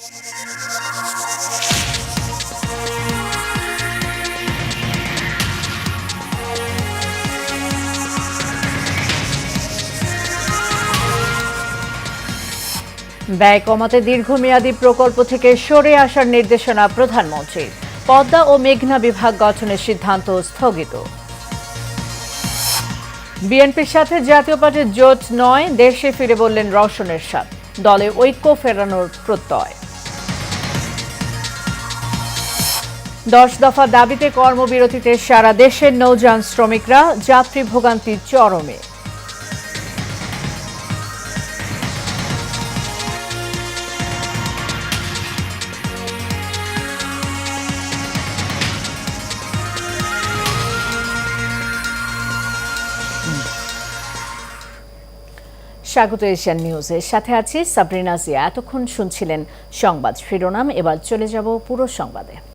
ব্যয় কমাতে দীর্ঘমেয়াদী প্রকল্প থেকে সরে আসার নির্দেশনা প্রধানমন্ত্রীর। পদ্মা ও মেঘনা বিভাগ গঠনের সিদ্ধান্ত স্থগিত। বিএনপির সাথে জাতীয় পার্টির জোট নয়, দেশে ফিরে বললেন রওশন এরশাদ। দলে ঐক্য ফেরানোর প্রত্যয়। 10 দফা দাবিতে কর্মবিরতিতে সারা দেশের নৌযান শ্রমিকরা, যাত্রী ভোগান্তি চরমে। স্বাগত এশিয়ান নিউজের সাথে আছি সাবরিনা জিয়া। এতক্ষণ শুনছিলেন সংবাদ শিরোনাম, এবার চলে যাব পুরো সংবাদে।